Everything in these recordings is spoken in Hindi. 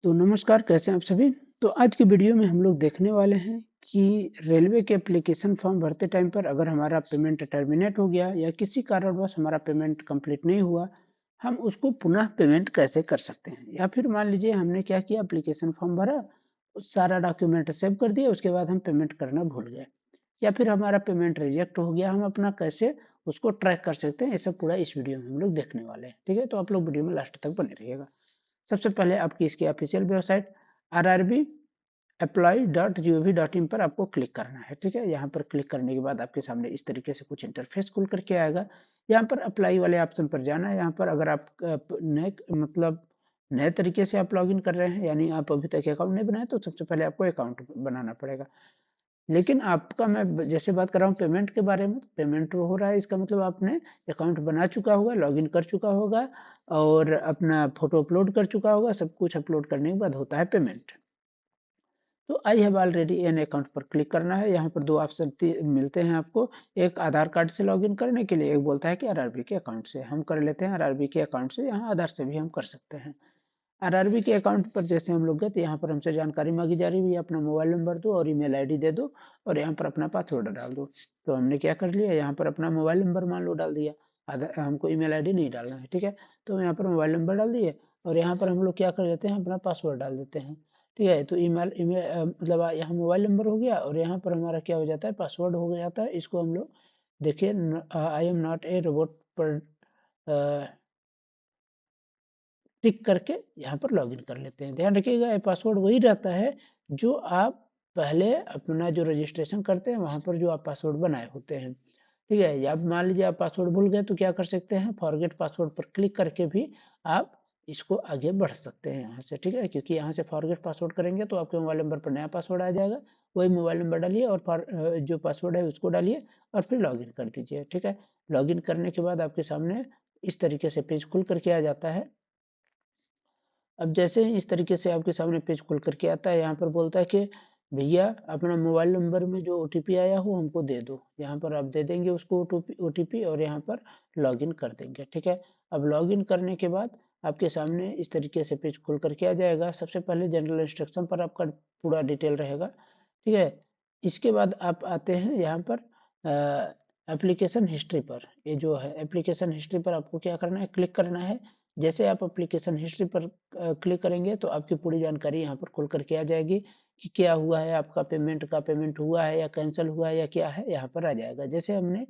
तो नमस्कार, कैसे हैं आप सभी? तो आज की वीडियो में हम लोग देखने वाले हैं कि रेलवे के एप्लीकेशन फॉर्म भरते टाइम पर अगर हमारा पेमेंट टर्मिनेट हो गया या किसी कारणवश हमारा पेमेंट कंप्लीट नहीं हुआ, हम उसको पुनः पेमेंट कैसे कर सकते हैं? या फिर मान लीजिए हमने क्या किया, एप्लीकेशन फॉर्म भरा, सारा डॉक्यूमेंट सेव कर दिया, उसके बाद हम पेमेंट करना भूल गए या फिर हमारा पेमेंट रिजेक्ट हो गया, हम अपना कैसे उसको ट्रैक कर सकते हैं? ये सब पूरा इस वीडियो में हम लोग देखने वाले हैं। ठीक है, तो आप लोग वीडियो में लास्ट तक बने रहिएगा। सबसे पहले आपकी इसकी ऑफिशियल वेबसाइट rrbapply.gov.in पर आपको क्लिक करना है। ठीक है, यहाँ पर क्लिक करने के बाद आपके सामने इस तरीके से कुछ इंटरफेस खुल करके आएगा। यहाँ पर अप्लाई वाले ऑप्शन पर जाना है। यहाँ पर अगर आप नए मतलब नए तरीके से आप लॉगिन कर रहे हैं, यानी आप अभी तक अकाउंट नहीं बनाए, तो सबसे पहले आपको अकाउंट बनाना पड़ेगा। लेकिन आपका मैं जैसे बात कर रहा हूँ पेमेंट के बारे में, तो पेमेंट हो रहा है, इसका मतलब आपने अकाउंट बना चुका होगा, लॉगिन कर चुका होगा और अपना फोटो अपलोड कर चुका होगा। सब कुछ अपलोड करने के बाद होता है पेमेंट। तो I have already an account पर क्लिक करना है। यहाँ पर दो ऑप्शन मिलते हैं आपको। एक आधार कार्ड से लॉगिन करने के लिए, एक बोलता है कि आरआरबी के अकाउंट से। हम कर लेते हैं आरआरबी के अकाउंट से। यहाँ आधार से भी हम कर सकते हैं। आरआरबी के अकाउंट पर जैसे हम लोग गए, तो यहाँ पर हमसे जानकारी मांगी जा रही है, अपना मोबाइल नंबर दो और ईमेल आईडी दे दो और यहाँ पर अपना पासवर्ड डाल दो। तो हमने क्या कर लिया, यहाँ पर अपना मोबाइल नंबर मान लो डाल दिया। हमको ईमेल आईडी नहीं डालना है। ठीक है, तो यहाँ पर मोबाइल नंबर डाल दिए और यहाँ पर हम लोग क्या कर देते हैं, अपना पासवर्ड डाल देते हैं। ठीक है, तो ईमेल ईमेल मतलब यहाँ मोबाइल नंबर हो गया और यहाँ पर हमारा क्या हो जाता है, पासवर्ड हो जाता है। इसको हम लोग देखिए, I am not a robot पर टिक करके यहाँ पर लॉगिन कर लेते हैं। ध्यान रखिएगा, ये पासवर्ड वही रहता है जो आप पहले अपना जो रजिस्ट्रेशन करते हैं वहाँ पर जो आप पासवर्ड बनाए होते हैं। ठीक है, या मान लीजिए आप पासवर्ड भूल गए, तो क्या कर सकते हैं, फॉरगेट पासवर्ड पर क्लिक करके भी आप इसको आगे बढ़ सकते हैं यहाँ से। ठीक है, क्योंकि यहाँ से फॉरगेट पासवर्ड करेंगे तो आपके मोबाइल नंबर पर नया पासवर्ड आ जाएगा। वही मोबाइल नंबर डालिए और जो पासवर्ड है उसको डालिए और फिर लॉगिन कर दीजिए। ठीक है, लॉगिन करने के बाद आपके सामने इस तरीके से पेज खुल करके आ जाता है। अब जैसे ही इस तरीके से आपके सामने पेज खुल करके आता है, यहाँ पर बोलता है कि भैया अपना मोबाइल नंबर में जो ओटीपी आया हो हमको दे दो। यहाँ पर आप दे देंगे उसको ओटीपी और यहाँ पर लॉगिन कर देंगे। ठीक है, अब लॉगिन करने के बाद आपके सामने इस तरीके से पेज खुल करके आ जाएगा। सबसे पहले जनरल इंस्ट्रक्शन पर आपका पूरा डिटेल रहेगा। ठीक है, इसके बाद आप आते हैं यहाँ पर एप्लीकेशन हिस्ट्री पर। ये जो है एप्लीकेशन हिस्ट्री पर आपको क्या करना है, क्लिक करना है। जैसे आप एप्लीकेशन हिस्ट्री पर क्लिक करेंगे तो आपकी पूरी जानकारी यहाँ पर खुल करके आ जाएगी कि क्या हुआ है, आपका पेमेंट हुआ है या कैंसिल हुआ है या क्या है, यहाँ पर आ जाएगा। जैसे हमने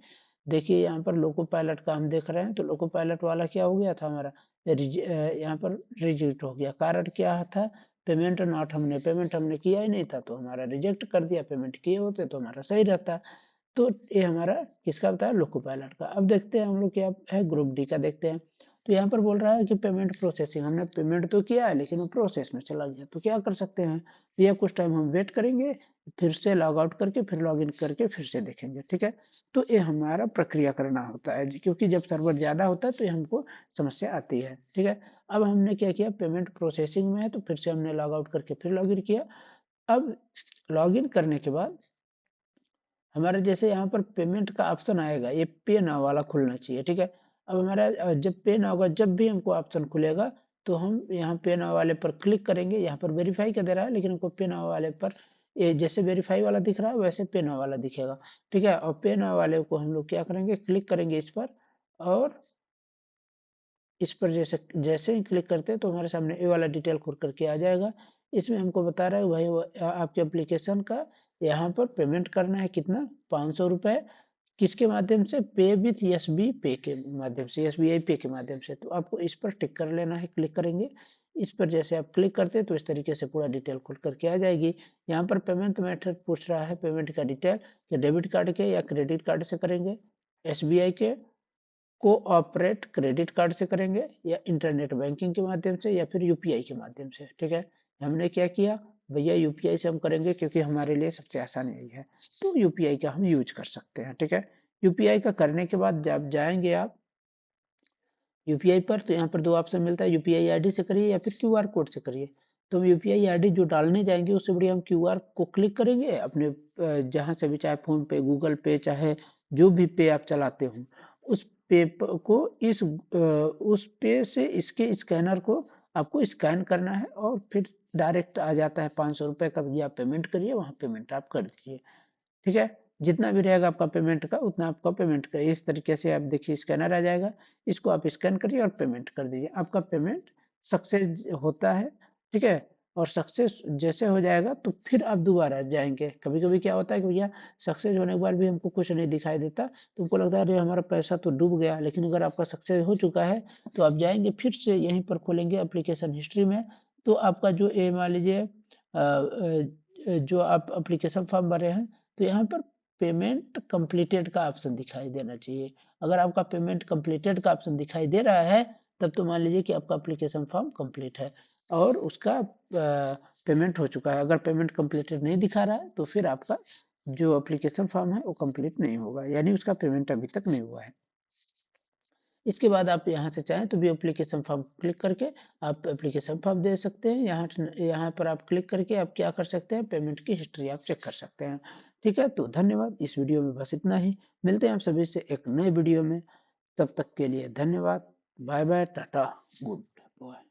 देखिए यहाँ पर लोको पायलट का हम देख रहे हैं, तो लोको पायलट वाला क्या हो गया था हमारा, यहाँ पर रिजेक्ट हो गया। कारण क्या था, पेमेंट हमने किया ही नहीं था तो हमारा रिजेक्ट कर दिया। पेमेंट किए होते तो हमारा सही रहता। तो ये हमारा किसका बताया, लोको पायलट का। अब देखते हैं हम लोग क्या है, ग्रुप डी का देखते हैं। तो यहाँ पर बोल रहा है कि पेमेंट प्रोसेसिंग, हमने पेमेंट तो किया है लेकिन वो प्रोसेस में चला गया। तो क्या कर सकते हैं, ये कुछ टाइम हम वेट करेंगे, फिर से लॉग आउट करके फिर लॉग इन करके फिर से देखेंगे। ठीक है, तो ये हमारा प्रक्रिया करना होता है, क्योंकि जब सर्वर ज़्यादा होता है तो ये हमको समस्या आती है। ठीक है, अब हमने क्या किया, पेमेंट प्रोसेसिंग में है तो फिर से हमने लॉग आउट करके फिर लॉग इन किया। अब लॉग इन करने के बाद हमारे जैसे यहाँ पर पेमेंट का ऑप्शन आएगा, ये पे नाउ वाला खुलना चाहिए। ठीक है, अब हमारा जब पे नाउ का जब भी हमको ऑप्शन खुलेगा तो हम यहाँ पे नाउ वाले पर क्लिक करेंगे। यहाँ पर वेरीफाई का दे रहा है लेकिन हमको पे नाउ वाले पर, ये जैसे वेरीफाई वाला दिख रहा है वैसे पे नाउ वाला दिखेगा। ठीक है, और पे नाउ वाले को हम लोग क्या करेंगे, क्लिक करेंगे इस पर और इस पर जैसे जैसे ही क्लिक करते हैं तो हमारे सामने ये वाला डिटेल खुल करके आ जाएगा। इसमें हमको बता रहा है भाई आपके एप्लीकेशन का यहाँ पर पेमेंट करना है कितना, 500 रुपये। किसके माध्यम से, पे विथ एसबी पे के माध्यम से, एसबीआई पे के माध्यम से। तो आपको इस पर टिक कर लेना है, क्लिक करेंगे। इस पर जैसे आप क्लिक करते हैं तो इस तरीके से पूरा डिटेल खुल करके आ जाएगी। यहाँ पर पेमेंट मेथड पूछ रहा है, पेमेंट का डिटेल कि डेबिट कार्ड के या क्रेडिट कार्ड से करेंगे, एसबीआई के कोऑपरेट क्रेडिट कार्ड से करेंगे या इंटरनेट बैंकिंग के माध्यम से या फिर यूपीआई के माध्यम से। ठीक है, हमने क्या किया भैया, यूपीआई से हम करेंगे क्योंकि हमारे लिए सबसे आसान यही है, तो यूपीआई का हम यूज कर सकते हैं। ठीक है, यूपीआई का करने के बाद जब जाएंगे आप यूपीआई पर, तो यहाँ पर दो ऑप्शन मिलता है, यूपीआई आईडी से करिए या फिर क्यूआर कोड से करिए। तो हम यूपीआई आईडी जो डालने जाएंगे उससे बढ़िया हम क्यूआर को क्लिक करेंगे अपने जहाँ से भी, चाहे फोन पे, गूगल पे, चाहे जो भी पे आप चलाते हो, उस पे को उस पे से इसके स्कैनर को आपको स्कैन करना है और फिर डायरेक्ट आ जाता है 500 रुपये का, भैया पेमेंट करिए, वहाँ पेमेंट आप कर दीजिए। ठीक है, जितना भी रहेगा आपका पेमेंट का उतना आपका पेमेंट का इस तरीके से आप देखिए स्कैनर आ जाएगा, इसको आप स्कैन करिए और पेमेंट कर दीजिए, आपका पेमेंट सक्सेस होता है। ठीक है, और सक्सेस जैसे हो जाएगा तो फिर आप दोबारा जाएंगे। कभी कभी क्या होता है कि भैया सक्सेस होने के बाद भी हमको कुछ नहीं दिखाई देता, तो हमको लगता है अरे हमारा पैसा तो डूब गया, लेकिन अगर आपका सक्सेस हो चुका है तो आप जाएंगे फिर से यहीं पर खोलेंगे एप्लीकेशन हिस्ट्री में, तो आपका जो ये मान लीजिए जो आप एप्लीकेशन फॉर्म भरे हैं, तो यहाँ पर पेमेंट कंप्लीटेड का ऑप्शन दिखाई देना चाहिए। अगर आपका पेमेंट कंप्लीटेड का ऑप्शन दिखाई दे रहा है, तब तो मान लीजिए कि आपका एप्लीकेशन फॉर्म कंप्लीट है और उसका पेमेंट हो चुका है। अगर पेमेंट कंप्लीटेड नहीं दिखा रहा है तो फिर आपका जो एप्लीकेशन फॉर्म है वो कंप्लीट नहीं होगा, यानी उसका पेमेंट अभी तक नहीं हुआ है। इसके बाद आप यहाँ से चाहें तो भी एप्लीकेशन फॉर्म क्लिक करके आप एप्लीकेशन फॉर्म दे सकते हैं। यहाँ पर आप क्लिक करके आप क्या कर सकते हैं, पेमेंट की हिस्ट्री आप चेक कर सकते हैं। ठीक है, तो धन्यवाद, इस वीडियो में बस इतना ही। मिलते हैं आप सभी से एक नए वीडियो में, तब तक के लिए धन्यवाद। बाय बाय, टाटा, गुड बाय।